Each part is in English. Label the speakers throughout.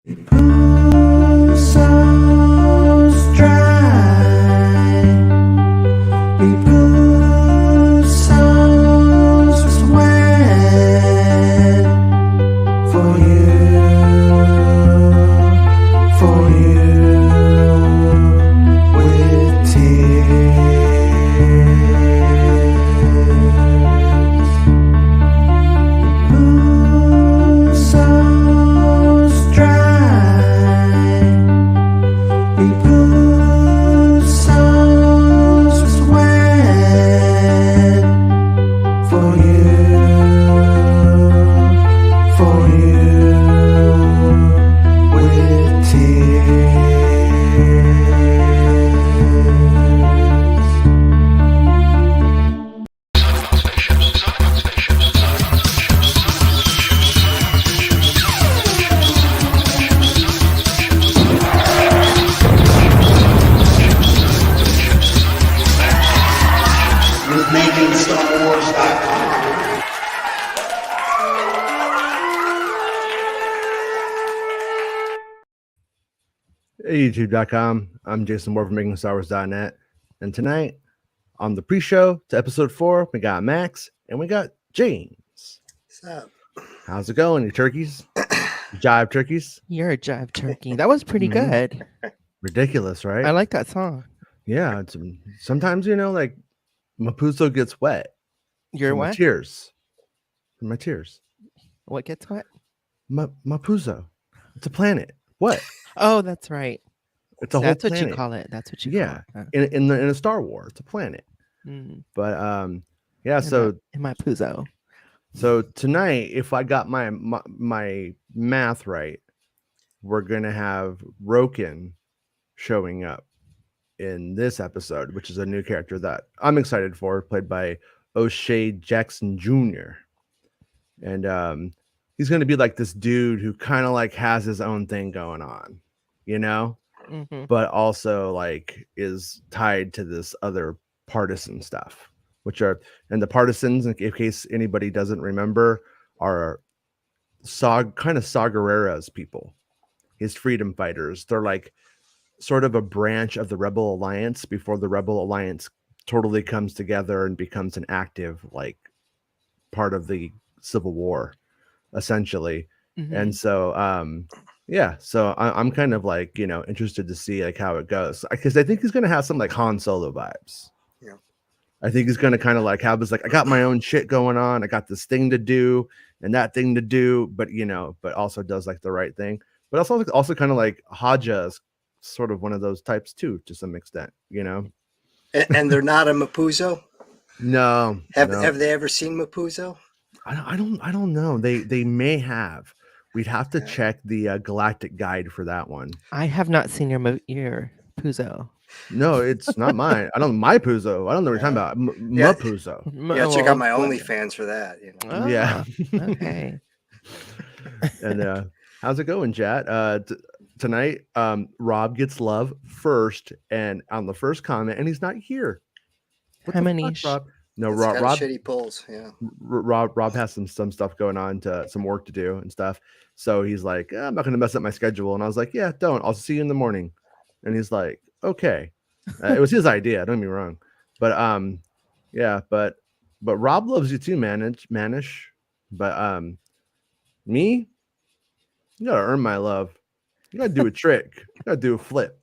Speaker 1: MakingStarWars.net.
Speaker 2: Hey, YouTube.com. I'm Jason Moore from MakingStarWars.net. And tonight, on the pre-show to episode 4, we got Max and we got James.
Speaker 3: What's up?
Speaker 2: How's it going, you turkeys? Jive turkeys?
Speaker 4: You're a jive turkey. That was pretty good.
Speaker 2: Ridiculous, right?
Speaker 4: I like that song.
Speaker 2: Yeah. It's, sometimes, like Mapuzo gets wet.
Speaker 4: You're
Speaker 2: from my
Speaker 4: what?
Speaker 2: tears. From my tears.
Speaker 4: What gets wet?
Speaker 2: Mapuzo. It's a planet. What?
Speaker 4: Oh, that's right.
Speaker 2: It's a whole
Speaker 4: That's what
Speaker 2: planet.
Speaker 4: you call it. That's what you
Speaker 2: Yeah.
Speaker 4: call it.
Speaker 2: In a Star Wars, it's a planet.
Speaker 4: Mm.
Speaker 2: But yeah, so
Speaker 4: in my Puzo.
Speaker 2: So tonight, if I got my math right, we're gonna have Roken showing up in this episode, which is a new character that I'm excited for, played by O'Shea Jackson Jr. And he's gonna be like this dude who kind of like has his own thing going on,
Speaker 4: Mm-hmm.
Speaker 2: but also like is tied to this other partisan stuff, which are, and the partisans, in case anybody doesn't remember, are kind of Saw Gerrera's people, his freedom fighters. They're like sort of a branch of the Rebel Alliance before the Rebel Alliance totally comes together and becomes an active like part of the Civil War, essentially.
Speaker 4: Mm-hmm.
Speaker 2: And so yeah, so I'm kind of like interested to see like how it goes, because I think he's gonna have some like Han Solo vibes.
Speaker 3: Yeah,
Speaker 2: I think he's gonna kind of like have this like, I got my own shit going on, I got this thing to do and that thing to do, but but also does like the right thing. But also kind of like Haja is sort of one of those types too, to some extent,
Speaker 3: and they're not a Mapuzo.
Speaker 2: No.
Speaker 3: Have they ever seen Mapuzo?
Speaker 2: I don't know. They may have. We'd have to check the Galactic Guide for that one.
Speaker 4: I have not seen your Puzo.
Speaker 2: No, it's not mine. My Puzo. I don't know what you're talking about. My Puzo.
Speaker 3: Yeah, check out my OnlyFans for that.
Speaker 4: Oh,
Speaker 2: Yeah.
Speaker 4: Okay.
Speaker 2: And how's it going, chat? Tonight, Rob gets love first, and on the first comment, and he's not here. What
Speaker 4: How
Speaker 2: the
Speaker 4: many?
Speaker 2: fuck, Rob? No,
Speaker 3: It's
Speaker 2: Rob.
Speaker 3: got shitty pulls. Yeah.
Speaker 2: Rob has some stuff going on, some work to do and stuff. So he's like, I'm not going to mess up my schedule. And I was like, yeah, don't. I'll see you in the morning. And he's like, okay. It was his idea. Don't get me wrong. But yeah, but Rob loves you too, Manish. But me, you gotta earn my love. You gotta do a trick. You gotta do a flip.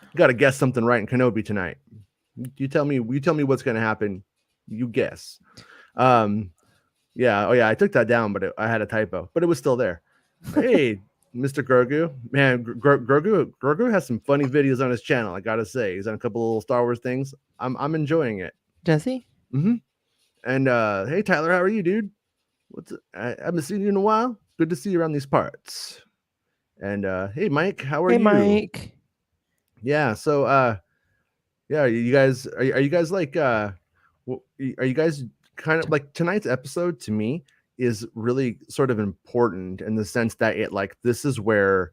Speaker 2: You gotta guess something right in Kenobi tonight. You tell me what's gonna happen. You guess. Yeah. Oh yeah, I took that down, but I had a typo, but it was still there. Hey, Mr. Grogu, man, Grogu has some funny videos on his channel. I gotta say, he's on a couple little Star Wars things. I'm enjoying it.
Speaker 4: Does he?
Speaker 2: Mm-hmm. And hey, Tyler, how are you, dude? I haven't seen you in a while. Good to see you around these parts. And hey, Mike, how are you?
Speaker 4: Hey, Mike.
Speaker 2: Yeah. So yeah, you guys are you guys like are you guys kind of like, tonight's episode to me is really sort of important in the sense that it like, this is where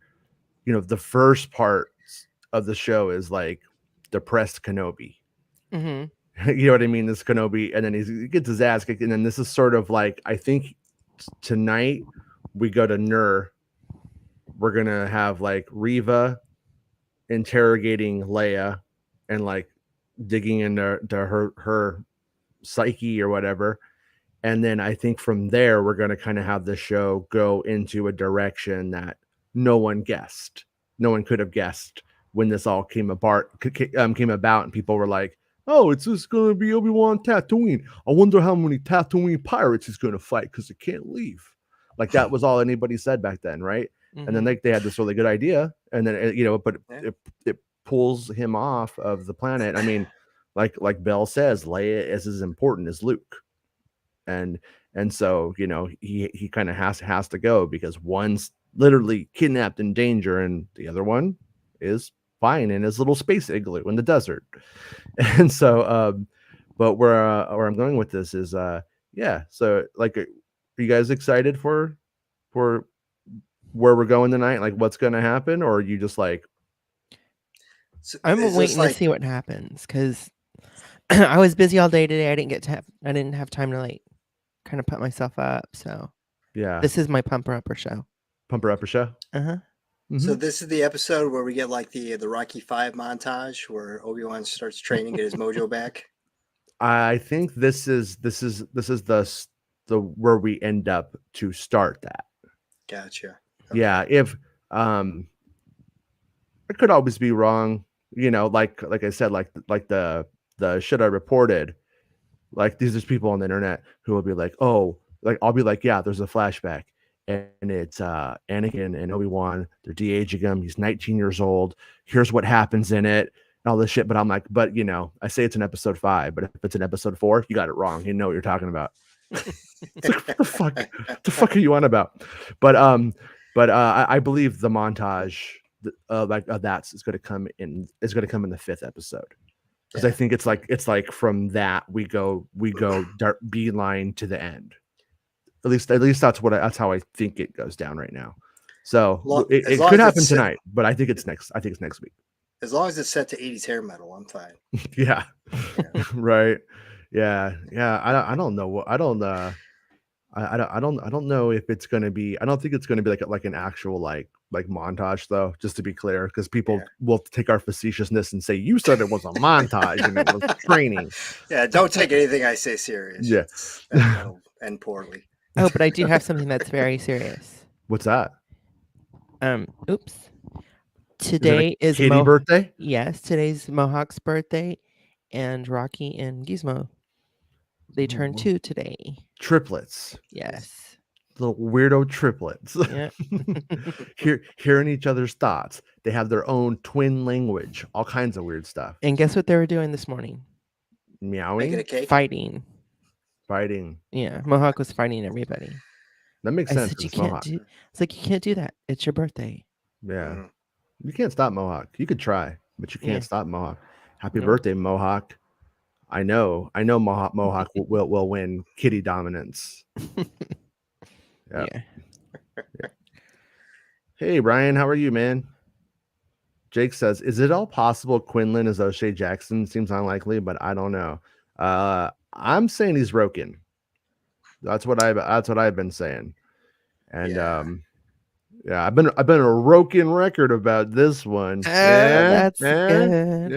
Speaker 2: the first part of the show is like depressed Kenobi.
Speaker 4: Mm-hmm.
Speaker 2: You know what I mean? This Kenobi, and then he gets his ass kicked, and then this is sort of like, I think tonight we go to Nur, we're gonna have like Riva interrogating Leia and like digging into her psyche or whatever. And then I think from there we're going to kind of have the show go into a direction that no one guessed. No one could have guessed when this all came came about, and people were like, "Oh, it's just going to be Obi-Wan Tatooine. I wonder how many Tatooine pirates he's going to fight because they can't leave." Like that was all anybody said back then, right? And then they had this really good idea, and then but it pulls him off of the planet. I mean, like Bell says, Leia is as important as Luke, and so he kind of has to go because one's literally kidnapped in danger, and the other one is fine in his little space igloo in the desert. And so, but where I'm going with this is, yeah. So, like, are you guys excited for where we're going tonight? Like, what's going to happen, or are you just like,
Speaker 4: I'm waiting to see what happens because I was busy all day today. I didn't have time to like kind of put myself up. So
Speaker 2: yeah,
Speaker 4: this is my pumper upper show.
Speaker 2: Pumper Upper show?
Speaker 4: Uh-huh.
Speaker 3: So this is the episode where we get like the Rocky 5 montage where Obi-Wan starts training, get his mojo back.
Speaker 2: I think this is the where we end up to start that.
Speaker 3: Gotcha. Okay.
Speaker 2: Yeah, if it could always be wrong, like I said, like the shit I reported, like there's people on the internet who will be like, oh, like I'll be like, yeah, there's a flashback, and it's Anakin and Obi-Wan, they're de-aging him, he's 19 years old, here's what happens in it, and all this shit. But I'm like, but I say it's in episode 5, but if it's in episode 4, you got it wrong. You know what you're talking about. It's like, what the fuck? What the fuck are you on about? But I believe the montage that's is going to come in the 5th episode, because I think it's like from that we go beeline to the end. At least that's how I think it goes down right now. So it could happen tonight, but I think it's next week.
Speaker 3: As long as it's set to 80s hair metal, I'm fine.
Speaker 2: Yeah. Right. Yeah. I don't know what I don't know if it's going to be. I don't think it's going to be like an actual like montage, though, just to be clear, because people will take our facetiousness and say you said it was a montage and it was training.
Speaker 3: Yeah, don't take anything I say serious.
Speaker 2: Yeah,
Speaker 3: that'll end poorly.
Speaker 4: Oh, but I do have something that's very serious.
Speaker 2: What's that?
Speaker 4: Oops. Today is
Speaker 2: Katie's birthday?
Speaker 4: Yes, today's Mohawk's birthday, and Rocky and Gizmo. They turned 2 today.
Speaker 2: Triplets.
Speaker 4: Yes.
Speaker 2: Little weirdo triplets.
Speaker 4: Yeah.
Speaker 2: Hearing each other's thoughts. They have their own twin language. All kinds of weird stuff.
Speaker 4: And guess what they were doing this morning?
Speaker 2: Meowing.
Speaker 3: Making a cake.
Speaker 4: Fighting.
Speaker 2: Yeah.
Speaker 4: Mohawk was fighting everybody.
Speaker 2: That makes sense.
Speaker 4: Said, it's like, you can't do that. It's your birthday.
Speaker 2: Yeah. You can't stop Mohawk. You could try, but you can't stop Mohawk. Happy birthday, Mohawk. I know Mohawk will win kitty dominance. Yeah. Hey, Brian, how are you, man? Jake says, is it all possible Quinlan is O'Shea Jackson? Seems unlikely, but I don't know. I'm saying he's Roken. That's what I've been saying. And I've been a Roken record about this one.
Speaker 4: That's good.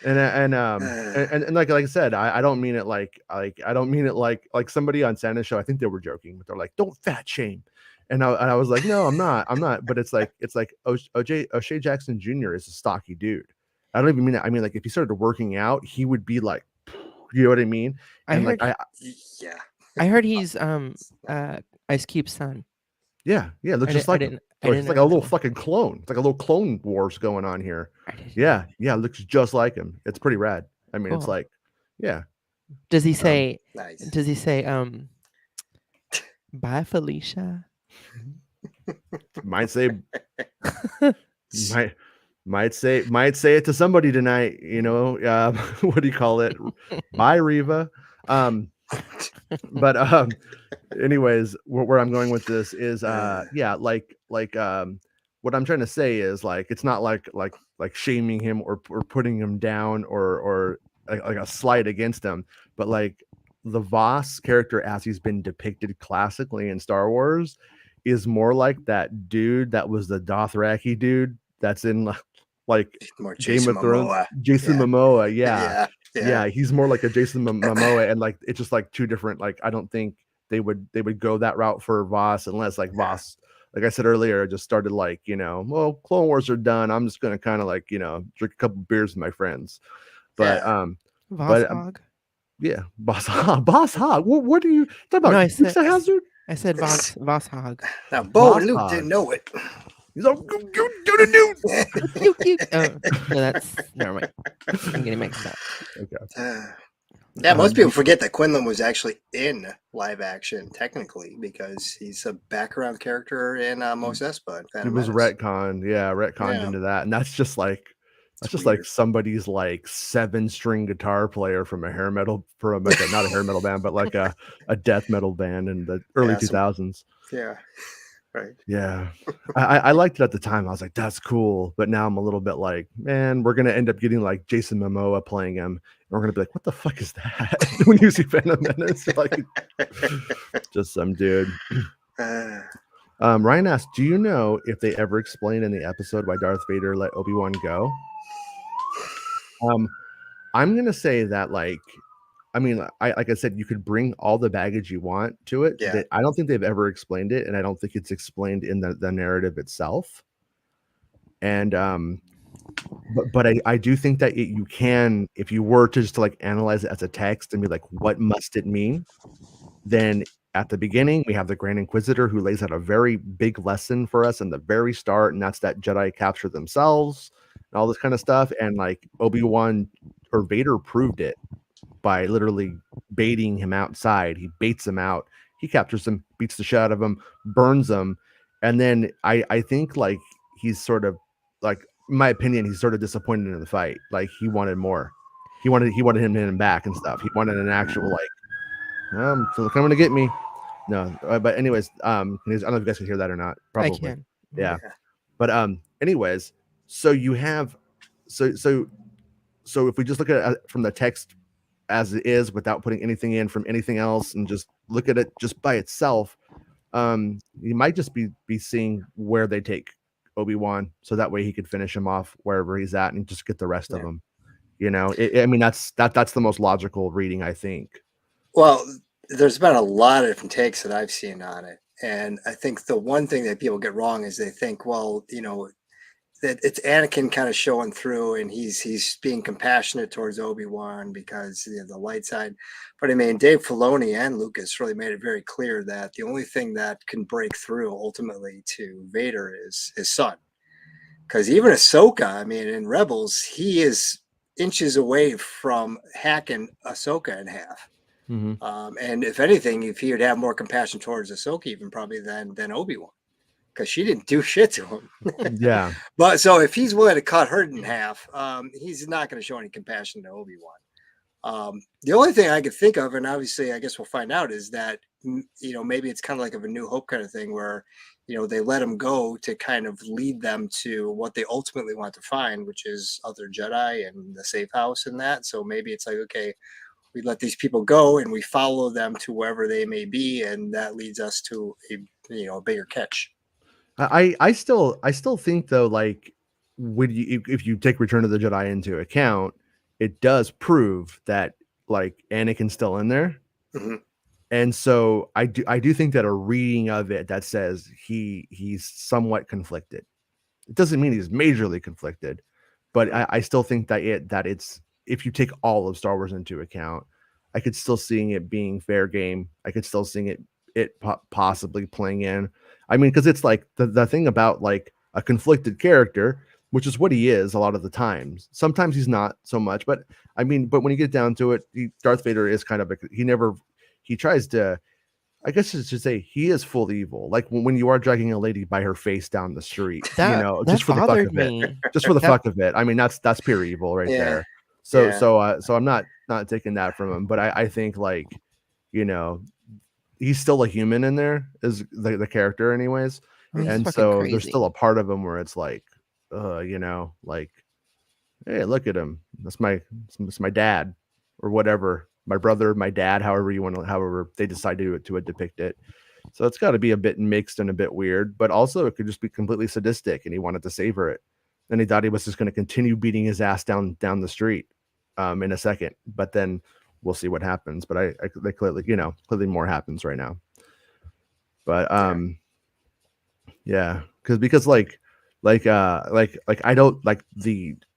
Speaker 2: And like I said, I don't mean it like somebody on Santa's show. I think they were joking, but they're like, "Don't fat shame," and I was like, "No, I'm not." But it's like O'Shea Jackson Jr. is a stocky dude. I don't even mean that. I mean, like, if he started working out, he would be like, you know what I mean? And
Speaker 4: I heard he's Ice Cube's son.
Speaker 2: Yeah, looks just like him. It's like a little fucking clone. It's like a little clone wars going on here. Yeah, looks just like him. It's pretty rad. I mean, It's like, yeah.
Speaker 4: Does he say?
Speaker 3: Nice.
Speaker 4: Does he say? Bye, Felicia.
Speaker 2: Might say it to somebody tonight. What do you call it? Bye, Riva. But anyways, where I'm going with this is what I'm trying to say is, like, it's not like shaming him or putting him down or like a slight against him, but like the Voss character as he's been depicted classically in Star Wars is more like that dude that was the Dothraki dude that's in like
Speaker 3: More
Speaker 2: Game
Speaker 3: Jason
Speaker 2: of Thrones.
Speaker 3: Momoa.
Speaker 2: Jason
Speaker 3: Yeah.
Speaker 2: Momoa, yeah.
Speaker 3: Yeah.
Speaker 2: He's more like a Jason Momoa, and like it's just like two different. Like I don't think they would go that route for Voss unless like Voss, like I said earlier, just started like, well, Clone Wars are done. I'm just gonna kind of like, drink a couple beers with my friends. But
Speaker 4: Voss Hog.
Speaker 2: Yeah, Boss Hog. Boss Hog. What are you talking about?
Speaker 4: No, I
Speaker 2: Dukes of Hazzard?
Speaker 4: said Voss Hog.
Speaker 3: Now Bo and Luke didn't know it.
Speaker 2: He's all go to
Speaker 4: Cute. No, that's never mind. I'm getting mixed up.
Speaker 2: Okay.
Speaker 3: Yeah, most people forget that Quinlan was actually in live action, technically, because he's a background character in Mos Espa.
Speaker 2: It was retconned into that, and that's just like like somebody's like 7-string guitar player from a hair metal, not a hair metal band, but like a death metal band in the early 2000s.
Speaker 3: Yeah. Right.
Speaker 2: Yeah. I liked it at the time. I was like, that's cool. But now I'm a little bit like, man, we're gonna end up getting like Jason Momoa playing him. And we're gonna be like, what the fuck is that? When you see Phantom Menace, like just some dude. Ryan asked, do you know if they ever explained in the episode why Darth Vader let Obi-Wan go? I'm gonna say that like, I mean, like I said, you could bring all the baggage you want to it.
Speaker 3: Yeah.
Speaker 2: I don't think they've ever explained it, and I don't think it's explained in the narrative itself. And but I do think that you can, if you were to just like analyze it as a text and be like, what must it mean? Then at the beginning, we have the Grand Inquisitor who lays out a very big lesson for us in the very start, and that's that Jedi capture themselves and all this kind of stuff. And like Obi-Wan or Vader proved it by literally baiting him outside. He baits him out, he captures him, beats the shit out of him, burns him, and then I think like he's sort of like, in my opinion, he's sort of disappointed in the fight. Like he wanted more. He wanted him to hit him back and stuff. He wanted an actual like, so they're coming to get me. No, but anyways, I don't know if you guys can hear that or not. Probably.
Speaker 4: I can.
Speaker 2: Yeah. But anyways, so you have so if we just look at it from the text as it is without putting anything in from anything else and just look at it just by itself, you might just be seeing where they take Obi-Wan, so that way he could finish him off wherever he's at and just get the rest of them. I mean, that's the most logical reading, I think.
Speaker 3: Well, there's been a lot of different takes that I've seen on it, and I think the one thing that people get wrong is they think, well, that it's Anakin kind of showing through, and he's being compassionate towards Obi-Wan because the light side. But I mean, Dave Filoni and Lucas really made it very clear that the only thing that can break through ultimately to Vader is his son. Because even Ahsoka, I mean, in Rebels, he is inches away from hacking Ahsoka in half.
Speaker 2: Mm-hmm.
Speaker 3: And if anything, if he would have more compassion towards Ahsoka, even probably than Obi-Wan, because she didn't do shit to him.
Speaker 2: Yeah.
Speaker 3: But so if he's willing to cut her in half, he's not going to show any compassion to Obi-Wan. The only thing I could think of, and obviously I guess we'll find out, is that, maybe it's kind of like a New Hope kind of thing where, they let him go to kind of lead them to what they ultimately want to find, which is other Jedi and the safe house and that. So maybe it's like, okay, we let these people go and we follow them to wherever they may be, and that leads us to a bigger catch.
Speaker 2: I still think though, like if you take Return of the Jedi into account, it does prove that like Anakin's still in there.
Speaker 3: Mm-hmm.
Speaker 2: And so I do think that a reading of it that says he's somewhat conflicted. It doesn't mean he's majorly conflicted, but I still think that it's, if you take all of Star Wars into account, I could still seeing it being fair game. I could still seeing it possibly playing in. I mean, because it's like the thing about like a conflicted character, which is what he is a lot of the times. Sometimes he's not so much, but I mean, but when you get down to it, Darth Vader is kind of he tries to, I guess I should say, he is full evil. Like when you are dragging a lady by her face down the street, just for the fuck of it, just for the fuck of it. I mean, that's pure evil right there. So I'm not taking that from him, but I think like, he's still a human in there, is the character anyways. And so crazy. There's still a part of him where it's like, like, hey, look at him. That's my dad or whatever. My brother, my dad, however they decide to depict it. So it's got to be a bit mixed and a bit weird, but also it could just be completely sadistic and he wanted to savor it. And he thought he was just going to continue beating his ass down the street in a second. But then we'll see what happens. But they clearly, clearly more happens right now. But yeah, because like I don't like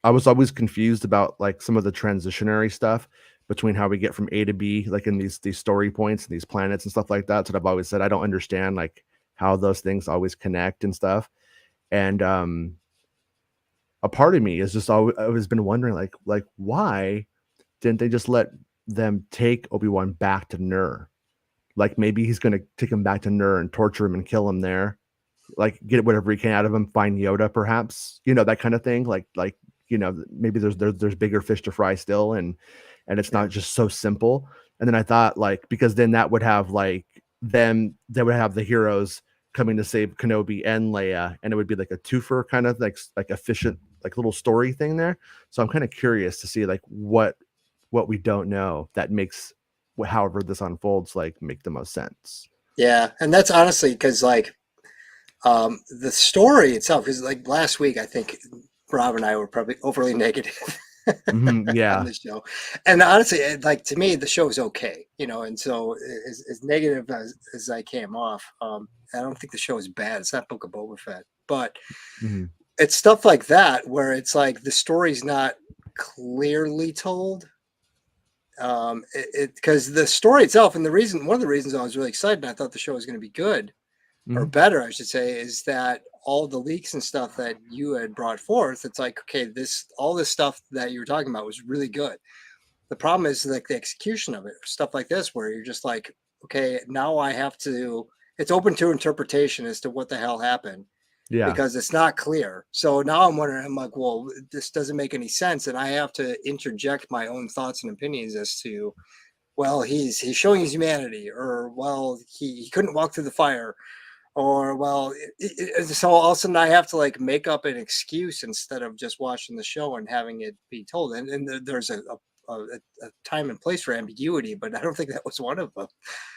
Speaker 2: I was always confused about like some of the transitionary stuff between how we get from A to B, like in these story points and these planets and stuff like that. So I've always said I don't understand like how those things always connect and stuff. And a part of me is just always been wondering like why didn't they just let them take Obi-Wan back to Nur? Like maybe he's gonna take him back to Nur and torture him and kill him there, like get whatever he can out of him, find Yoda perhaps, that kind of thing. Like maybe there's bigger fish to fry still, and it's not just so simple. And then I thought like because then that would have like they would have the heroes coming to save Kenobi and Leia, and it would be like a twofer kind of like efficient like little story thing there. So I'm kind of curious to see like what we don't know that makes however this unfolds like make the most sense.
Speaker 3: Yeah, and that's honestly because like the story itself, because like last week I think Rob and I were probably overly negative
Speaker 2: Yeah.
Speaker 3: on the show, and honestly, like to me, the show is okay, and so as negative as I came off, I don't think the show is bad. It's not Book of Boba Fett, but it's stuff like that where it's like the story's not clearly told. Because the story itself, and one of the reasons I was really excited, and I thought the show was going to be good or better, I should say, is that all the leaks and stuff that you had brought forth, it's like, okay, all this stuff that you were talking about was really good. The problem is like the execution of it, stuff like this, where you're just like, okay, now it's open to interpretation as to what the hell happened.
Speaker 2: Yeah.
Speaker 3: Because it's not clear. So now I'm wondering, I'm like, well, this doesn't make any sense. And I have to interject my own thoughts and opinions as to, well, he's showing his humanity, or, well, he couldn't walk through the fire, or, well, so all of a sudden I have to like make up an excuse instead of just watching the show and having it be told. And there's a time and place for ambiguity, but I don't think that was one of them.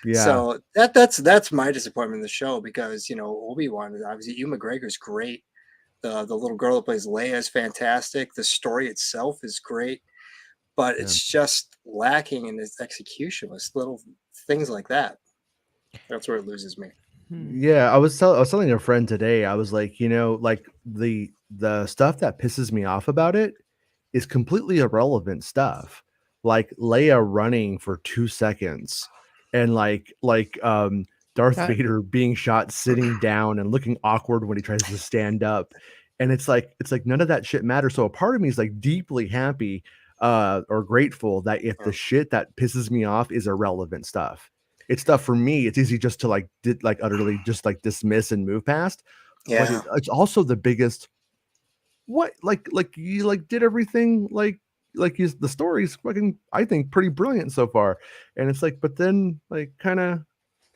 Speaker 2: Yeah.
Speaker 3: So that's my disappointment in the show, because Obi-Wan, obviously Ewan McGregor's great. The little girl that plays Leia is fantastic. The story itself is great, but it's just lacking in its execution with little things like that. That's where it loses me.
Speaker 2: Yeah, I was telling a friend today. I was like, like the stuff that pisses me off about it is completely irrelevant stuff. Like Leia running for 2 seconds and Darth Vader being shot sitting down and looking awkward when he tries to stand up. And it's like none of that shit matters. So a part of me is like deeply happy or grateful that if the shit that pisses me off is irrelevant stuff. It's stuff for me. It's easy just to utterly just like dismiss and move past.
Speaker 3: Yeah.
Speaker 2: But it's also the biggest. What you did everything the story's fucking I think pretty brilliant so far, and it's like but then like kind of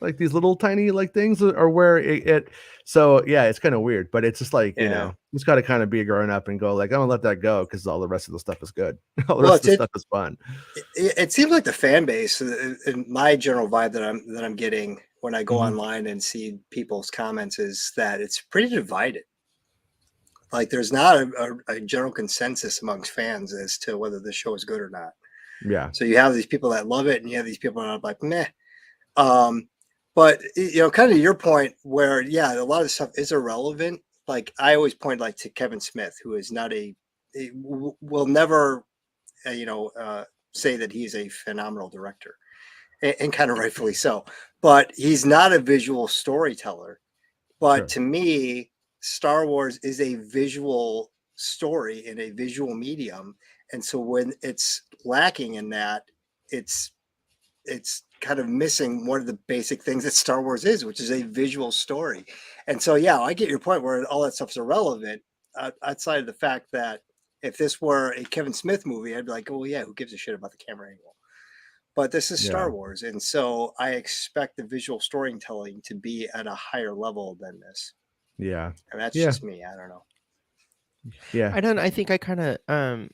Speaker 2: like these little tiny like things are where it so yeah it's kind of weird, but it's just like just got to kind of be a grown up and go like I'm gonna let that go because all the rest of the stuff is good. All the rest of the stuff is fun.
Speaker 3: It seems like the fan base, and my general vibe that I'm getting when I go online and see people's comments, is that it's pretty divided. Like there's not a general consensus amongst fans as to whether the show is good or not.
Speaker 2: Yeah.
Speaker 3: So you have these people that love it, and you have these people that are like, meh. But kind of your point where, a lot of stuff is irrelevant. Like I always point like to Kevin Smith, who is not will never, say that he's a phenomenal director, and kind of rightfully so. But he's not a visual storyteller. But to me, Star Wars is a visual story in a visual medium, and so when it's lacking in that, it's kind of missing one of the basic things that Star Wars is, which is a visual story. And so, I get your point where all that stuff's irrelevant, outside of the fact that if this were a Kevin Smith movie, I'd be like, oh yeah, who gives a shit about the camera angle? But this is Star Wars, and so I expect the visual storytelling to be at a higher level than this.
Speaker 2: Yeah.
Speaker 3: And that's just me. I don't know.
Speaker 2: Yeah.
Speaker 4: I think I kind of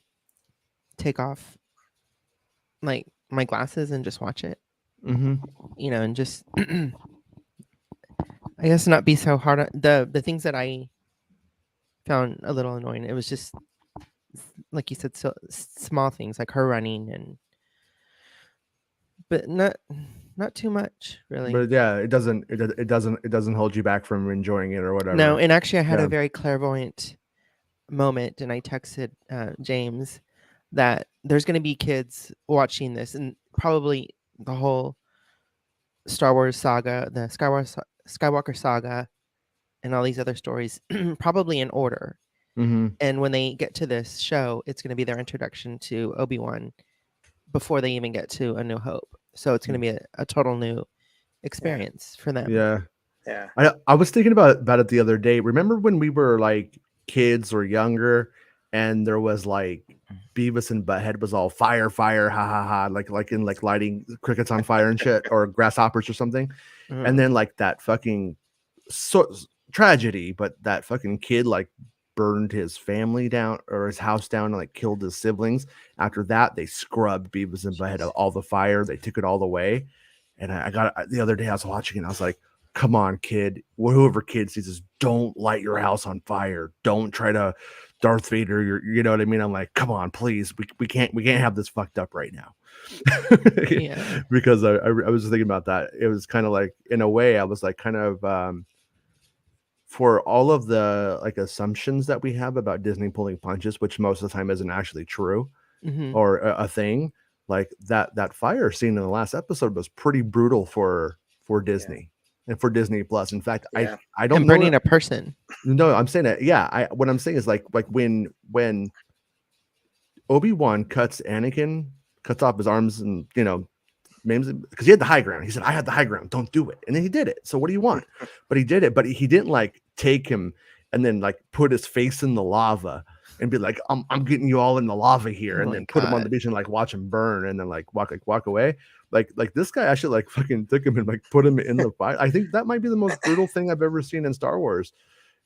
Speaker 4: take off like my glasses and just watch it. And just I guess not be so hard on the things that I found a little annoying. It was just like you said, so small things like her running, but not too much really.
Speaker 2: But yeah, it doesn't hold you back from enjoying it or whatever.
Speaker 4: No, and actually, I had
Speaker 2: Yeah.
Speaker 4: a very clairvoyant moment, and I texted James that there's going to be kids watching this, and probably the whole Star Wars saga, the Skywalker saga, and all these other stories, probably in order.
Speaker 2: Mm-hmm.
Speaker 4: And when they get to this show, it's going to be their introduction to Obi-Wan before they even get to A New Hope. So it's going to be a total new experience for them.
Speaker 2: Yeah.
Speaker 3: Yeah.
Speaker 2: I was thinking about it the other day. Remember when we were like kids or younger, and there was like Beavis and Butthead was all fire, fire, ha ha ha, like in like lighting crickets on fire and shit, or grasshoppers or something, and then like that fucking tragedy, but that fucking kid like burned his family down or his house down and like killed his siblings. After that, they scrubbed Beavis and Butthead of all the fire. They took it all away. And I got the other day I was watching it and I was like, come on, kid. Whoever kid sees this, don't light your house on fire. Don't try to Darth Vader. You know what I mean? I'm like, come on, please. We can't have this fucked up right now.
Speaker 4: Yeah.
Speaker 2: Because I was thinking about that. It was kind of like, in a way, I was like kind of for all of the like assumptions that we have about Disney pulling punches, which most of the time isn't actually true or a thing. Like that fire scene in the last episode was pretty brutal for Disney and for Disney Plus. In fact, I don't
Speaker 4: know burning a person.
Speaker 2: No, I'm saying that. Yeah, what I'm saying is like when Obi-Wan cuts off his arms and because he had the high ground. He said, I had the high ground. Don't do it. And then he did it. So what do you want? But he did it. But he didn't like take him and then like put his face in the lava and be like, I'm getting you all in the lava here. And then put him on the beach and like watch him burn and then like walk away. Like this guy actually like fucking took him and like put him in the fire. I think that might be the most brutal thing I've ever seen in Star Wars.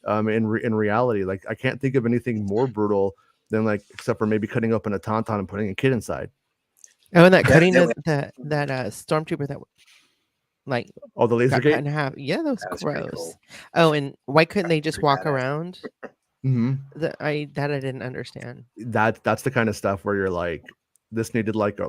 Speaker 2: In reality, like I can't think of anything more brutal than like, except for maybe cutting open a tauntaun and putting a kid inside.
Speaker 4: Oh, and that cutting that stormtrooper that like
Speaker 2: the laser gate
Speaker 4: cut in half. Yeah, that was gross. Cool. Oh, and why couldn't they just walk around? That I didn't understand.
Speaker 2: That's the kind of stuff where you're like, this needed like a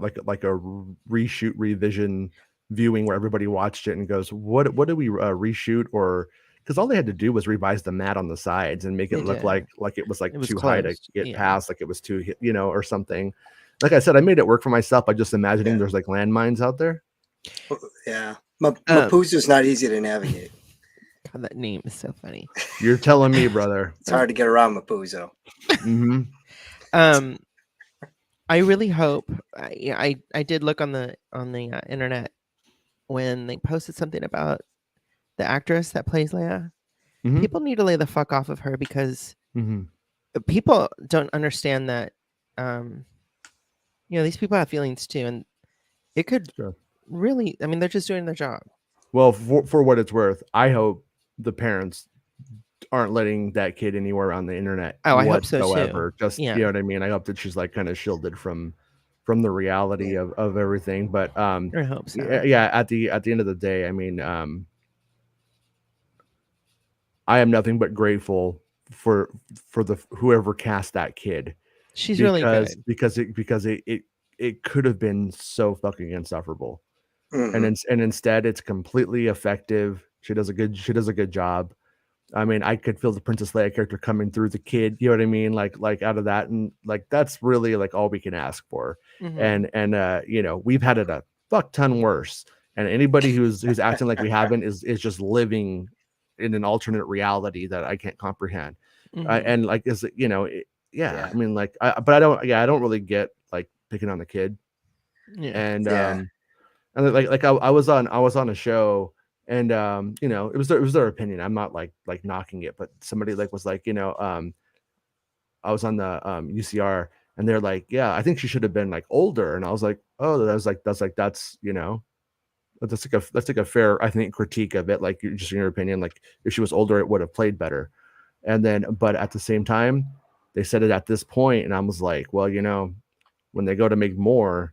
Speaker 2: reshoot, revision viewing where everybody watched it and goes, what do we reshoot? Or because all they had to do was revise the mat on the sides and make it look like it was like too high to get past, like it was too or something. Like I said, I made it work for myself by just imagining there's like landmines out there.
Speaker 3: Yeah. Mapuzo's not easy to navigate.
Speaker 4: God, that name is so funny.
Speaker 2: You're telling me, brother.
Speaker 3: It's hard to get around Mapuzo.
Speaker 4: I really hope. I did look on the internet when they posted something about the actress that plays Leia. People need to lay the fuck off of her because people don't understand that. These people have feelings too, and it could really. I mean, they're just doing their job.
Speaker 2: Well, for what it's worth, I hope the parents aren't letting that kid anywhere on the internet.
Speaker 4: Oh, I hope so too.
Speaker 2: Just you know what I mean. I hope that she's like kind of shielded from the reality of everything. But
Speaker 4: I hope so.
Speaker 2: Yeah. At the end of the day, I mean, I am nothing but grateful for the whoever cast that kid.
Speaker 4: She's really good
Speaker 2: because it could have been so fucking insufferable, and instead it's completely effective. She does a good job. I mean, I could feel the Princess Leia character coming through the kid. You know what I mean? Like out of that, and like that's really like all we can ask for. And we've had it a fuck ton worse. And anybody who's acting like we haven't is just living in an alternate reality that I can't comprehend. And like is I mean, like, but I don't really get like picking on the kid. And like I was on a show, and it was their opinion. I'm not like knocking it, but somebody like was like, I was on the UCR, and they're like, yeah, I think she should have been like older, and I was like, oh, that's like a fair, I think, critique of it. Like, just in your opinion, like if she was older, it would have played better. And then, but at the same time, they said it at this point, and I was like, well, when they go to make more,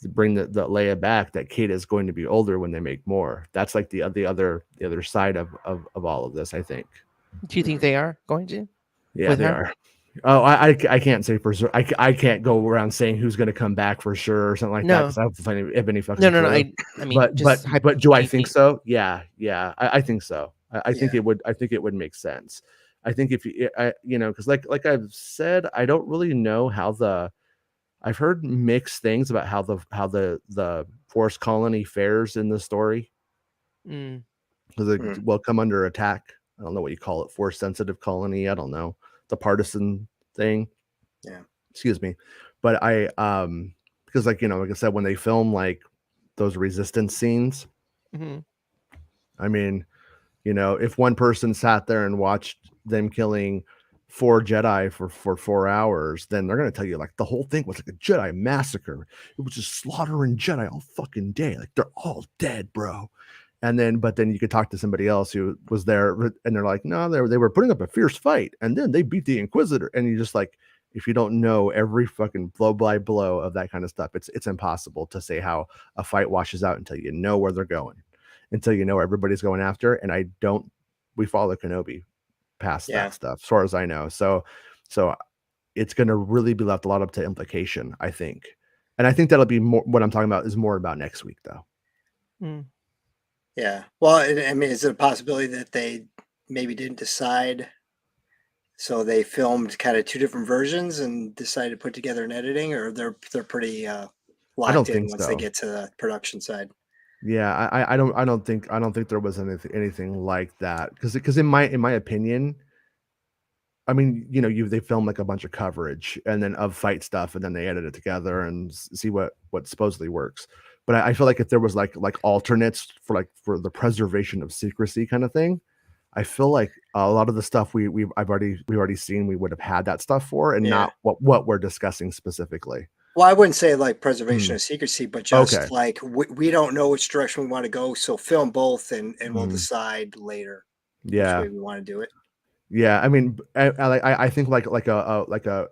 Speaker 2: bring the Leia back, that kid is going to be older when they make more. That's like the other side of all of this, I think.
Speaker 4: Do you think they are going to?
Speaker 2: Yeah,
Speaker 4: With
Speaker 2: they
Speaker 4: her?
Speaker 2: are. Oh, I can't say for sure. I can't go around saying who's going to come back for sure or something like that,
Speaker 4: No.
Speaker 2: because I have any
Speaker 4: No,
Speaker 2: fucking
Speaker 4: no, no.
Speaker 2: clue.
Speaker 4: I mean, just
Speaker 2: But do
Speaker 4: what
Speaker 2: I
Speaker 4: do you
Speaker 2: think
Speaker 4: think?
Speaker 2: so? Yeah, I think so. I think
Speaker 3: Yeah.
Speaker 2: it would. I think it would make sense. I think if you, because like I've said, I don't really know how the. I've heard mixed things about how the Force colony fares in the story,
Speaker 4: Mm,
Speaker 2: because it
Speaker 3: Mm.
Speaker 2: will come under attack. I don't know what you call it, Force sensitive colony. I don't know, the partisan thing.
Speaker 3: Yeah.
Speaker 2: Excuse me. But I because like like I said, when they film like those resistance scenes,
Speaker 4: mhm.
Speaker 2: I mean, if one person sat there and watched them killing 4 Jedi for 4 hours, then they're gonna tell you like the whole thing was like a Jedi massacre. It was just slaughtering Jedi all fucking day. Like they're all dead, bro. And then, but then you could talk to somebody else who was there, and they're like, no, they were putting up a fierce fight, and then they beat the Inquisitor. And you just like, if you don't know every fucking blow by blow of that kind of stuff, it's impossible to say how a fight washes out until you know where they're going, until you know everybody's going after. And we follow Kenobi past
Speaker 3: Yeah.
Speaker 2: that stuff, as far as I know. So it's going to really be left a lot up to implication, I think. And I think that'll be more what I'm talking about is more about next week, though.
Speaker 4: Mm.
Speaker 3: Yeah. Well, I mean, is it a possibility that they maybe didn't decide? So they filmed kind of two different versions and decided to put together an editing, or they're pretty
Speaker 2: I
Speaker 3: locked
Speaker 2: don't
Speaker 3: in
Speaker 2: think
Speaker 3: once they
Speaker 2: so.
Speaker 3: get to the production side.
Speaker 2: Yeah, I don't think there was anything like that, because in my opinion, I mean, they film like a bunch of coverage and then of fight stuff, and then they edit it together and see what supposedly works. But I feel like if there was like alternates for the preservation of secrecy kind of thing, I feel like a lot of the stuff we've already seen, we would have had that stuff for, and
Speaker 3: Yeah.
Speaker 2: not what we're discussing specifically.
Speaker 3: Well, I wouldn't say like preservation
Speaker 2: Mm,
Speaker 3: of secrecy, but
Speaker 2: okay.
Speaker 3: just like we don't know which direction we want to go, so film both, and we'll
Speaker 2: Mm,
Speaker 3: decide later which
Speaker 2: yeah.
Speaker 3: way we want to do it.
Speaker 2: Yeah, I mean, I think like a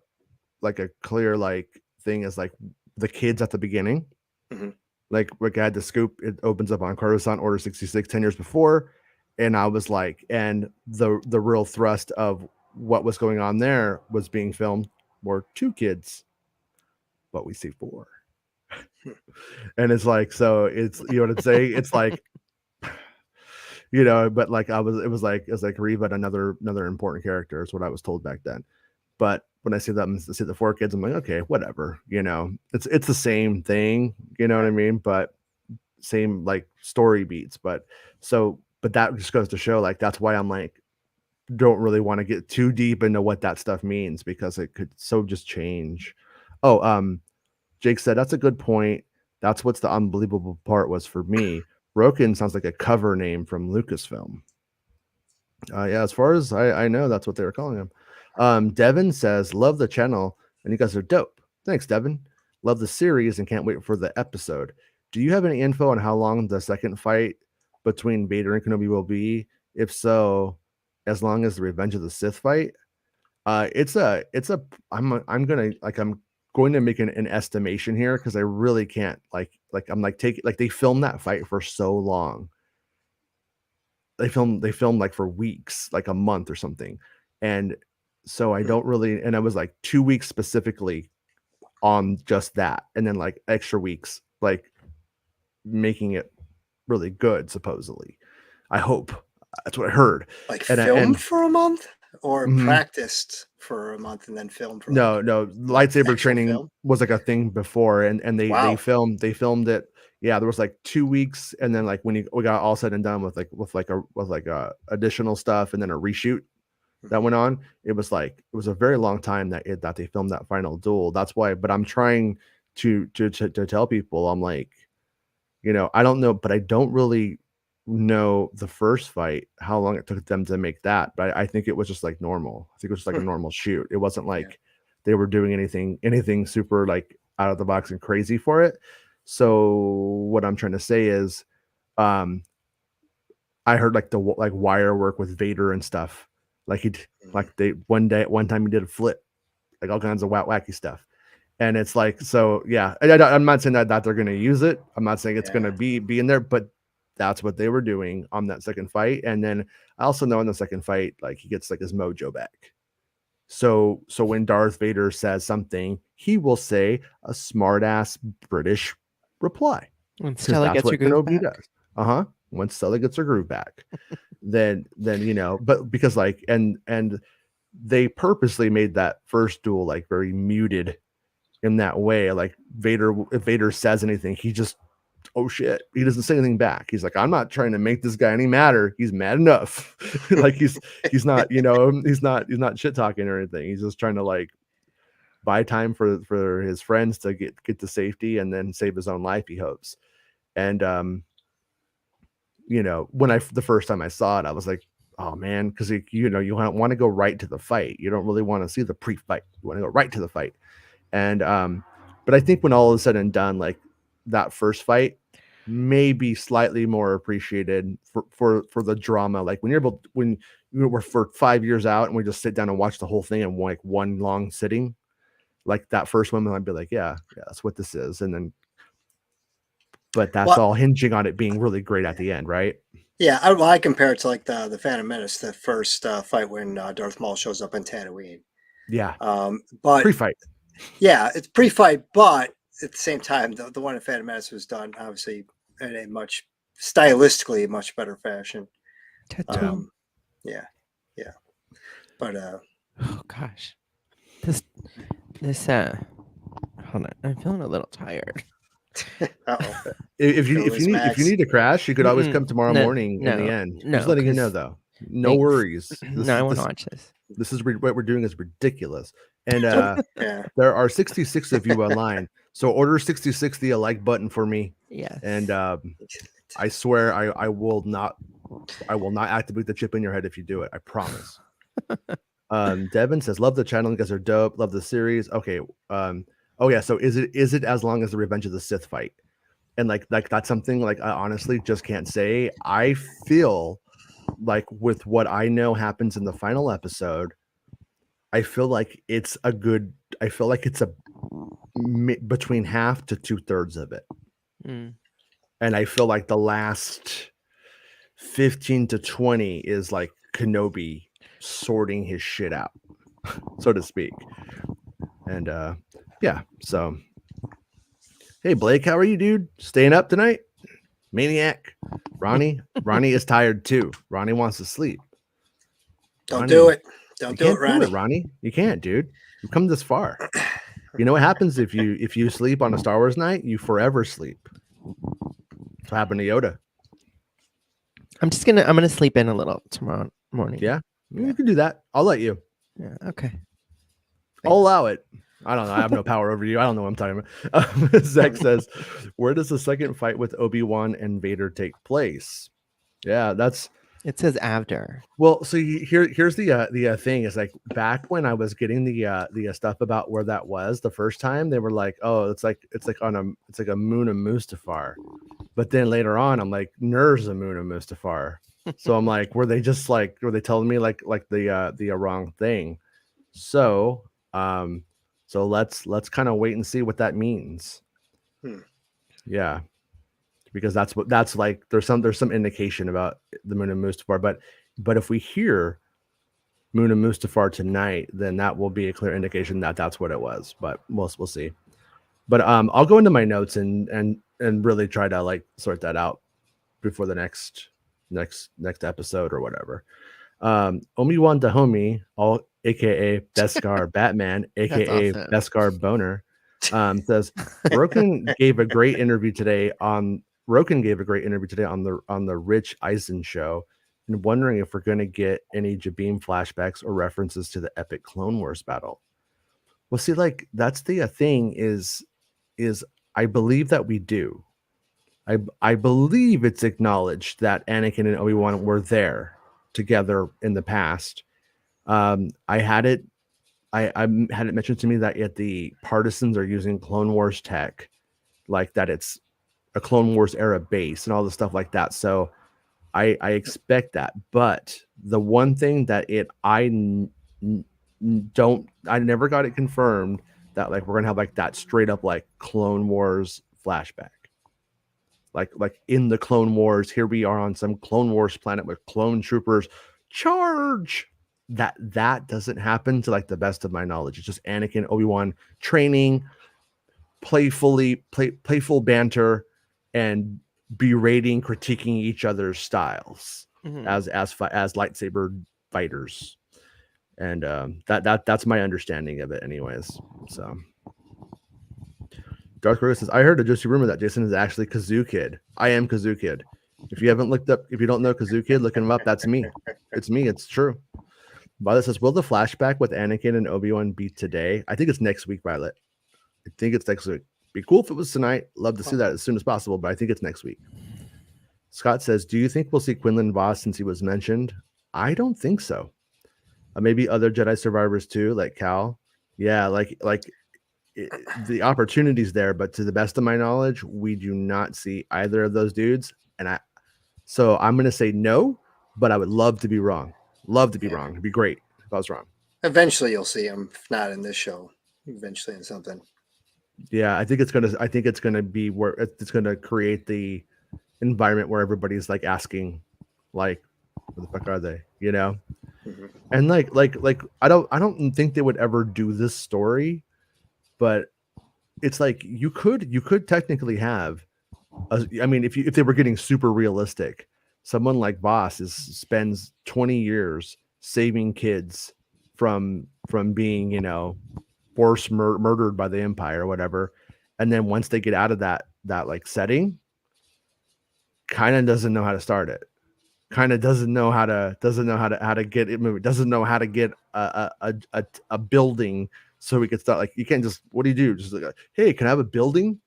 Speaker 2: clear like thing is like the kids at the beginning,
Speaker 3: Hmm.
Speaker 2: like I had the scoop. It opens up on Coruscant Order 66 10 years before, and I was like, and the real thrust of what was going on there was being filmed were 2 kids, but we see 4, and it's like, so it's, what I'm saying. It's like, but like it was like Reva, another important character is what I was told back then. But when I see them, see the 4 kids, I'm like, okay, whatever. It's the same thing. You know what
Speaker 3: Yeah.
Speaker 2: I mean? But same like story beats. But that just goes to show, like, that's why I'm like, don't really want to get too deep into what that stuff means, because it could so just change. Oh, Jake said that's a good point. That's what's the unbelievable part was for me. Roken sounds like a cover name from Lucasfilm. Yeah, as far as I know, that's what they were calling him. Devin says, love the channel, and you guys are dope. Thanks, Devin. Love the series and can't wait for the episode. Do you have any info on how long the second fight between Vader and Kenobi will be? If so, as long as the Revenge of the Sith fight? I'm going to make an estimation here, because I really can't I'm like take like they filmed that fight for so long. They filmed like for weeks, like a month or something. And so I
Speaker 3: Hmm.
Speaker 2: don't really, and I was like 2 weeks specifically on just that, and then like extra weeks like making it really good, supposedly. I hope. That's what I heard.
Speaker 3: Like
Speaker 2: And
Speaker 3: filmed for a month, or
Speaker 2: mhm.
Speaker 3: practiced for a month and then filmed for like
Speaker 2: No,
Speaker 3: a month.
Speaker 2: lightsaber
Speaker 3: Actual
Speaker 2: training
Speaker 3: film.
Speaker 2: was like a thing before, and they
Speaker 3: Wow.
Speaker 2: filmed it. Yeah, there was like 2 weeks, and then like when we got all said and done with additional stuff, and then a reshoot that
Speaker 3: Hmm.
Speaker 2: went on, it was a very long time that they filmed that final duel. That's why. But I'm trying to tell people, I'm like, I don't know, but I don't really know the first fight, how long it took them to make that. But I think it was just like normal. I think it was just like a normal shoot. It wasn't
Speaker 3: Yeah.
Speaker 2: like they were doing anything super like out of the box and crazy for it. So what I'm trying to say is, um, I heard like the like wire work with Vader and stuff. Like
Speaker 3: Mhm.
Speaker 2: like one time he did a flip, like all kinds of wacky stuff. And it's like, so yeah, I'm not saying that they're going to use it. I'm not saying it's going to be in there, but that's what they were doing on that second fight. And then I also know in the second fight, like he gets like his mojo back. So when Darth Vader says something, he will say a smart ass British reply.
Speaker 4: When
Speaker 2: Because
Speaker 4: Stella
Speaker 2: that's
Speaker 4: gets her
Speaker 2: what
Speaker 4: groove
Speaker 2: Kenobi
Speaker 4: back.
Speaker 2: does. Once Stella gets her groove back. then but because like and they purposely made that first duel like very muted in that way. Like if Vader says anything, he just, oh shit, he doesn't say anything back. He's like, I'm not trying to make this guy any madder. He's mad enough. Like he's not, he's not shit talking or anything. He's just trying to like buy time for his friends to get to safety and then save his own life, he hopes. And when the first time I saw it, I was like, oh man, because you want to go right to the fight. You don't really want to see the pre-fight. You want to go right to the fight. And but I think when all is said and done, like that first fight may be slightly more appreciated for the drama. Like when we're for 5 years out and we just sit down and watch the whole thing in like one long sitting, like that first one, I'd be like, yeah, that's what this is. And then, but that's all hinging on it being really great at the end, right?
Speaker 3: Yeah, I compare it to like the Phantom Menace, the first fight when Darth Maul shows up in Tatooine.
Speaker 2: Yeah.
Speaker 3: But
Speaker 2: Pre-fight.
Speaker 3: Yeah, it's pre-fight, but at the same time, the one in Phantom Menace was done obviously in a much stylistically much better fashion. Yeah. But
Speaker 4: oh gosh, this hold on, I'm feeling a little tired.
Speaker 2: If you need to crash, you could always come tomorrow morning in the end. Just letting you know though. No worries.
Speaker 4: I want to watch this.
Speaker 2: This is what we're doing is ridiculous. And there are 66 of you online. So order 66 the like button for me.
Speaker 4: Yes.
Speaker 2: And I swear I will not activate the chip in your head if you do it. I promise. Devin says, love the channel. You guys are dope. Love the series. Okay. Oh yeah. So is it as long as the Revenge of the Sith fight? And like that's something like I honestly just can't say. I feel like with what I know happens in the final episode, I feel like it's a between half to 2/3 of it. And I feel like the last 15 to 20 is like Kenobi sorting his shit out, so to speak. And yeah, so hey Blake, how are you, dude? Staying up tonight? Maniac. Ronnie is tired too. Ronnie wants to sleep.
Speaker 3: Don't do it,
Speaker 2: Ronnie. Ronnie. You can't, dude. You've come this far. You know what happens if you sleep on a Star Wars night? You forever sleep. That's what happened to Yoda.
Speaker 4: I'm gonna sleep in a little tomorrow morning.
Speaker 2: Yeah, you can do that. I'll let you.
Speaker 4: Yeah. Okay.
Speaker 2: I'll allow it. I don't know. I have no power over you. I don't know what I'm talking about. Zach says, where does the second fight with Obi-Wan and Vader take place? Yeah,
Speaker 4: it says after.
Speaker 2: Well, so here's the thing is like back when I was getting the stuff about where that was the first time, they were like, oh, it's like a moon of Mustafar. But then later on, I'm like, Nur's a moon of Mustafar. So I'm like, were they telling me like the wrong thing? So so let's kind of wait and see what that means. Yeah, because that's like there's some indication about the moon of Mustafar, but if we hear moon of Mustafar tonight, then that will be a clear indication that that's what it was. But we'll see. But I'll go into my notes and really try to like sort that out before the next episode or whatever. Obi-Wan Dahomey, aka Beskar Batman, aka awesome. Beskar Boner, says Roken gave a great interview today on the Rich Eisen show, and wondering if we're going to get any Jabim flashbacks or references to the epic Clone Wars battle. Well, see, like that's the thing is I believe that we do. I believe it's acknowledged that Anakin and Obi-Wan were there together in the past. I had it mentioned to me that the partisans are using Clone Wars tech, like that it's a Clone Wars era base and all the stuff like that. So I expect that. But the one thing that I never got it confirmed, that like we're gonna have like that straight up like Clone Wars flashback. Like in the Clone Wars, here we are on some Clone Wars planet with clone troopers. Charge! That doesn't happen to like the best of my knowledge. It's just Anakin, Obi-Wan training, playful banter, and berating, critiquing each other's styles as lightsaber fighters. And that's my understanding of it, anyways. So. Darth Vader says, I heard a juicy rumor that Jason is actually Kazoo Kid. I am Kazoo Kid. If you haven't looked up, if you don't know Kazoo Kid, look him up. That's me. It's me. It's true. Violet says, will the flashback with Anakin and Obi-Wan be today? I think it's next week, Violet. I think it's next week. Be cool if it was tonight. Love to see that as soon as possible, but I think it's next week. Scott says, do you think we'll see Quinlan Vos since he was mentioned? I don't think so. Maybe other Jedi survivors too, like Cal. Yeah, like the opportunity's there, but to the best of my knowledge, we do not see either of those dudes. And so I'm going to say no, but I would love to be wrong. Love to be wrong. It'd be great if I was wrong.
Speaker 3: Eventually you'll see him, if not in this show, eventually in something.
Speaker 2: Yeah, I think it's going to be where it's going to create the environment where everybody's like asking, like, what the fuck are they? You know? Mm-hmm. And like I don't think they would ever do this story, but it's like you could technically have I mean, if they were getting super realistic, someone like Voss spends 20 years saving kids from being, you know, forced murdered by the Empire or whatever, and then once they get out of that like setting, kind of doesn't know how to start it. Kind of doesn't know how to get it moving. Doesn't know how to get a building so we could start. Like, you can't just, what do you do? Just like, hey, can I have a building?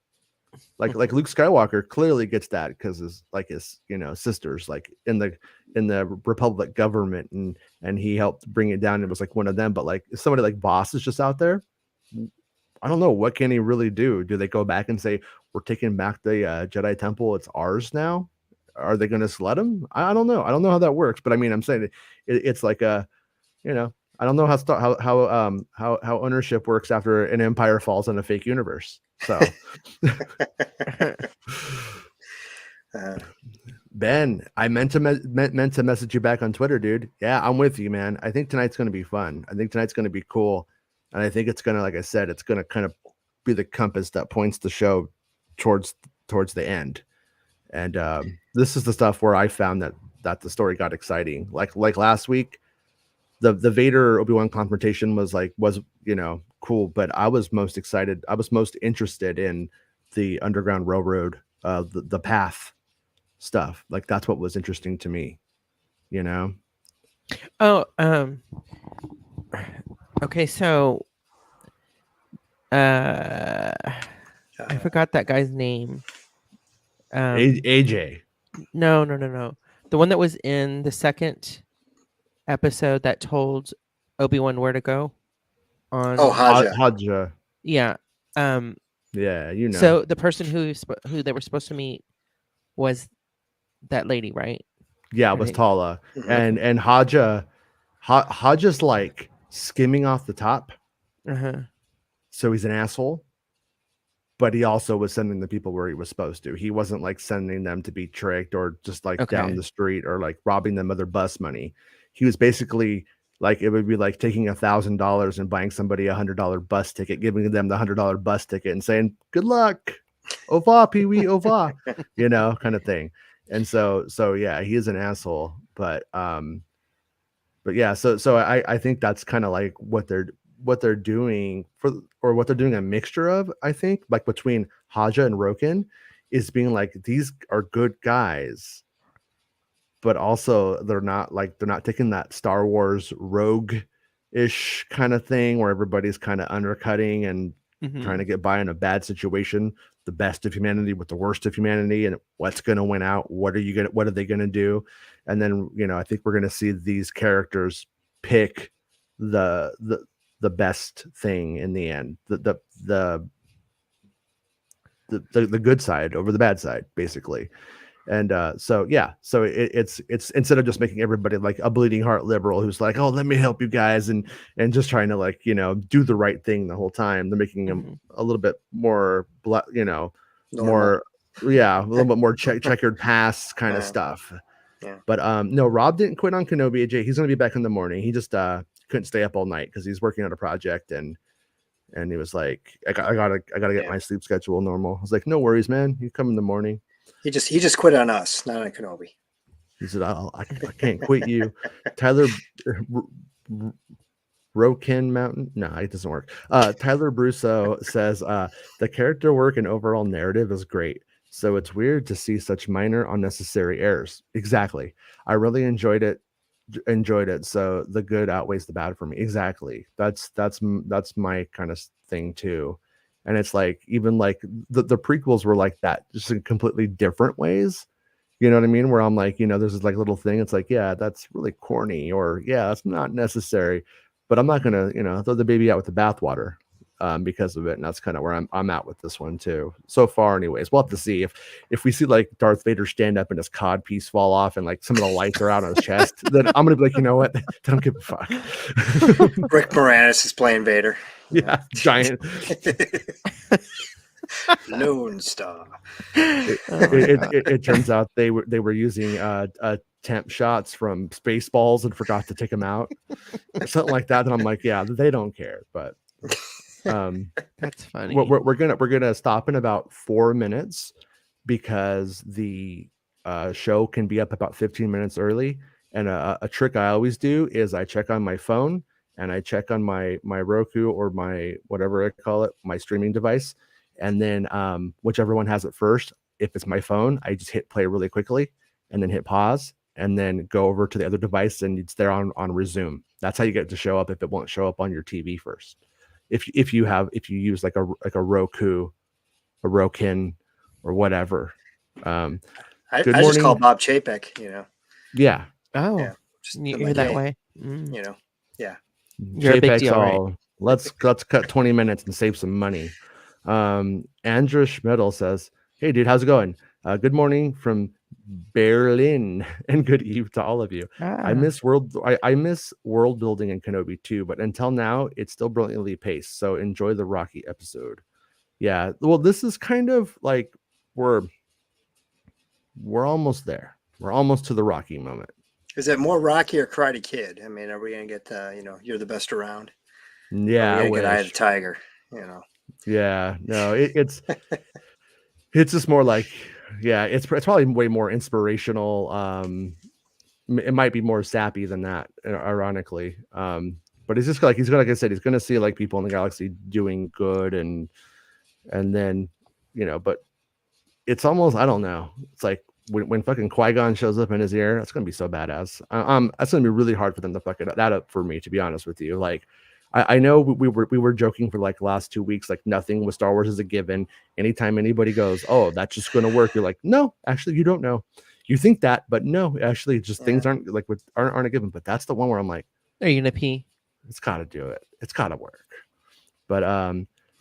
Speaker 2: Like Luke Skywalker clearly gets that because his you know, sisters like in the Republic government, and he helped bring it down. It was like one of them. But like if somebody like Voss is just out there, I don't know, what can he really do? Do they go back and say, we're taking back the Jedi Temple, it's ours now? Are they going to let him? I don't know. I don't know how that works. But I mean, I'm saying it's like a, you know, I don't know how ownership works after an empire falls in a fake universe. So, Ben, I meant to message you back on Twitter, dude. Yeah, I'm with you, man. I think tonight's going to be fun. I think tonight's going to be cool, and I think it's going to, like I said, it's going to kind of be the compass that points the show towards the end. And this is the stuff where I found that the story got exciting. Like last week, the Vader Obi-Wan confrontation was you know, cool, but I was most excited. I was most interested in the Underground Railroad, the path stuff. Like, that's what was interesting to me, you know.
Speaker 4: Oh, okay, so I forgot that guy's name.
Speaker 2: AJ.
Speaker 4: No. The one that was in the second episode that told Obi-Wan where to go.
Speaker 2: Haja.
Speaker 4: Yeah.
Speaker 2: Yeah, you know.
Speaker 4: So the person who they were supposed to meet was that lady, right?
Speaker 2: Yeah, it was Tala. Mm-hmm. And Haja's like skimming off the top.
Speaker 4: Uh-huh.
Speaker 2: So he's an asshole. But he also was sending the people where he was supposed to. He wasn't like sending them to be tricked or just like down the street or like robbing them of their bus money. He was basically like, it would be like taking $1,000 and buying somebody $100 bus ticket, giving them the $100 bus ticket and saying, good luck, ova, Pee-wee, ova, you know, kind of thing. And so yeah, he is an asshole, but yeah, so I think that's kind of like what they're doing what they're doing a mixture of, I think, like between Haja and Roken, is being like, these are good guys, but also they're not taking that Star Wars rogue-ish kind of thing where everybody's kind of undercutting and trying to get by in a bad situation, the best of humanity with the worst of humanity, and what's going to win out, what are they going to do? And then, you know, I think we're going to see these characters pick the best thing in the end, the good side over the bad side, basically. And so it's instead of just making everybody like a bleeding heart liberal who's like, oh, let me help you guys, and just trying to like do the right thing the whole time, they're making them a little bit more
Speaker 3: Normal.
Speaker 2: more a little bit more checkered past kind of stuff.
Speaker 3: Yeah.
Speaker 2: But no, Rob didn't quit on Kenobi. AJ, he's gonna be back in the morning. He just couldn't stay up all night because he's working on a project, and he was like, I gotta get my sleep schedule normal. I was like, no worries, man. You come in the morning.
Speaker 3: He just quit on us, not on Kenobi.
Speaker 2: He said, I can't quit you. Tyler Rokin Mountain. No, it doesn't work. Tyler Brusso says the character work and overall narrative is great. So it's weird to see such minor unnecessary errors. Exactly. I really enjoyed it. So the good outweighs the bad for me. Exactly. That's my kind of thing too. And it's like even like the prequels were like that, just in completely different ways. You know what I mean? Where I'm like, there's this like little thing. It's like, yeah, that's really corny, or yeah, that's not necessary. But I'm not gonna, throw the baby out with the bathwater because of it. And that's kind of where I'm at with this one too. So far, anyways. We'll have to see if we see like Darth Vader stand up and his cod piece fall off and like some of the lights are out on his chest, then I'm gonna be like, you know what? I don't give a fuck.
Speaker 3: Rick Moranis is playing Vader.
Speaker 2: Yeah, giant.
Speaker 3: Lone Star.
Speaker 2: It turns out they were using temp shots from Spaceballs and forgot to take them out, or something like that. And I'm like, yeah, they don't care. But
Speaker 4: that's funny.
Speaker 2: We're gonna stop in about 4 minutes because the show can be up about 15 minutes early. And a trick I always do is I check on my phone and I check on my Roku or my whatever I call it, my streaming device. And then whichever one has it first, if it's my phone, I just hit play really quickly and then hit pause and then go over to the other device and it's there on resume. That's how you get it to show up if it won't show up on your TV first. If you use like a Roku, a Rokin, or whatever.
Speaker 3: I just call Bob Chapek,
Speaker 2: Yeah.
Speaker 4: Oh, yeah. You're that way.
Speaker 3: Yeah.
Speaker 4: You're a big deal, right?
Speaker 2: Let's cut 20 minutes and save some money. Andrew Schmidl says, hey dude, how's it going? Good morning from Berlin and good eve to all of you. I miss world building in Kenobi too, but until now it's still brilliantly paced, so enjoy the Rocky episode. Yeah, well, this is kind of like we're almost there. We're almost to the Rocky moment.
Speaker 3: Is it more Rocky or Karate Kid? I mean, are we gonna get you're the best around?
Speaker 2: Yeah,
Speaker 3: I get Eye of the Tiger.
Speaker 2: Yeah, no, it's just more like, yeah, it's probably way more inspirational. It might be more sappy than that, ironically. But it's just like like I said, he's gonna see like people in the galaxy doing good, and then but it's almost, I don't know. It's like when fucking Qui-Gon shows up in his ear, that's gonna be so badass. That's gonna be really hard for them to fuck that up for me, to be honest with you. Like, I know we were joking for like the last 2 weeks, like nothing with Star Wars is a given. Anytime anybody goes, oh, that's just going to work, you're like, no, actually, you don't know. You think that, but no, actually, just things aren't like aren't a given. But that's the one where I'm like,
Speaker 4: are you gonna pee?
Speaker 2: It's got to do it. It's got to work. But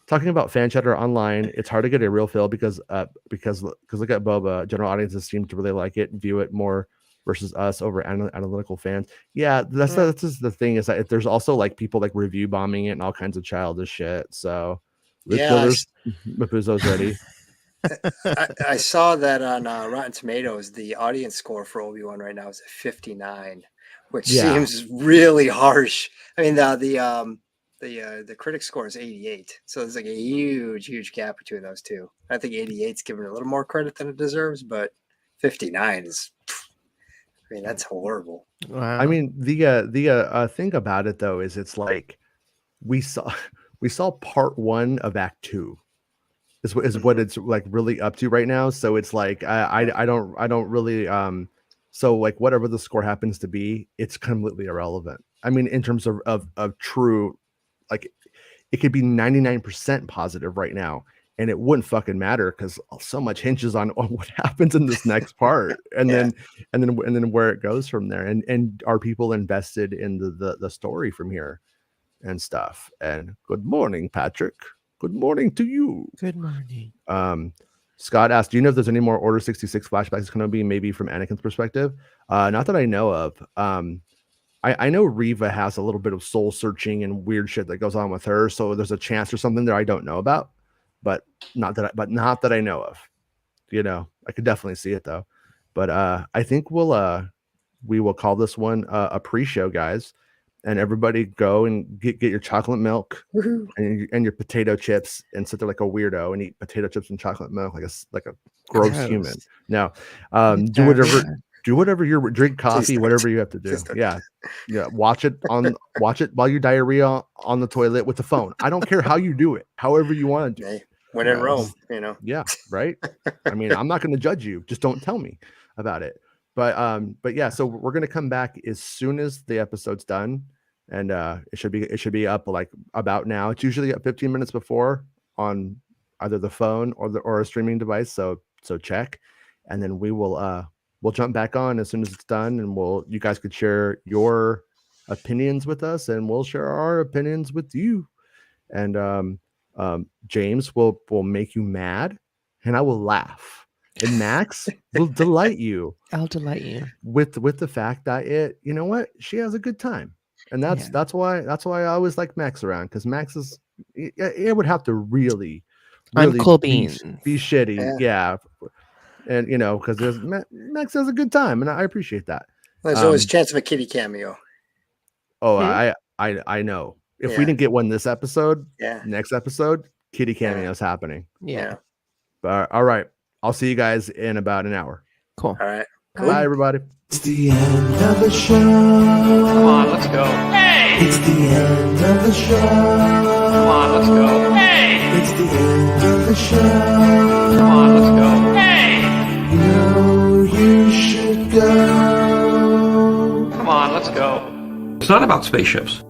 Speaker 2: talking about fan chatter online, it's hard to get a real feel because look at Boba. General audiences seem to really like it and view it more versus us over analytical fans. Yeah, that's just the thing, is that there's also like people like review bombing it and all kinds of childish shit. So there's Mapuzo's ready.
Speaker 3: I saw that on Rotten Tomatoes, the audience score for Obi-Wan right now is at 59, which seems really harsh. I mean, the critic score is 88, so there's like a huge gap between those two. I think 88's given it a little more credit than it deserves, but 59 is, I mean, that's horrible.
Speaker 4: Wow.
Speaker 2: I mean, the thing about it though is it's like we saw part 1 of Act 2 is what it's like really up to right now. So it's like I don't really so like whatever the score happens to be, it's completely irrelevant. I mean, in terms of true, like it could be 99% positive right now, and it wouldn't fucking matter because so much hinges on what happens in this next part, and then where it goes from there, and are people invested in the story from here and stuff. And good morning, Patrick. Good morning to you.
Speaker 4: Good morning.
Speaker 2: Scott asked, "Do you know if there's any more Order 66 flashbacks going to be maybe from Anakin's perspective?" Not that I know of. I know Reva has a little bit of soul searching and weird shit that goes on with her, so there's a chance or something there I don't know about, but not that I know of. You know, I could definitely see it though. But I think we will call this one a pre-show, guys, and everybody go and get your chocolate milk and your potato chips and sit there like a weirdo and eat potato chips and chocolate milk like a gross human. Now, do whatever you drink coffee, whatever you have to do. Yeah. Watch it while you diarrhea on the toilet with the phone. I don't care how you do it, however you want to do it.
Speaker 3: When in Rome, you know.
Speaker 2: Yeah, right. I mean, I'm not going to judge you. Just don't tell me about it. But yeah, so we're going to come back as soon as the episode's done, and it should be up like about now. It's usually up 15 minutes before on either the phone or a streaming device. So check, and then we'll jump back on as soon as it's done, and you guys could share your opinions with us, and we'll share our opinions with you. And James will make you mad, and I will laugh, and Max will delight you.
Speaker 4: I'll delight you
Speaker 2: with the fact that you know what, she has a good time, and that's why I always like Max around, because Max is it would have to really
Speaker 4: I'm cool
Speaker 2: be
Speaker 4: beans.
Speaker 2: shitty, yeah. And you know, because Max has a good time, and I appreciate that.
Speaker 3: There's always a chance of a kitty cameo.
Speaker 2: Oh, I know. If we didn't get one this episode, next episode, kitty cameo's happening.
Speaker 4: Yeah.
Speaker 2: But all right, I'll see you guys in about an hour.
Speaker 4: Cool.
Speaker 3: All right.
Speaker 2: Cool. Bye, everybody.
Speaker 1: It's the end of the show.
Speaker 5: Come on, let's go. Hey!
Speaker 1: It's the end of the show.
Speaker 5: Come on, let's go. Hey!
Speaker 1: It's the end of the show.
Speaker 5: Come on, let's go. Hey!
Speaker 1: You know you should go.
Speaker 5: Come on, let's go.
Speaker 6: It's not about spaceships.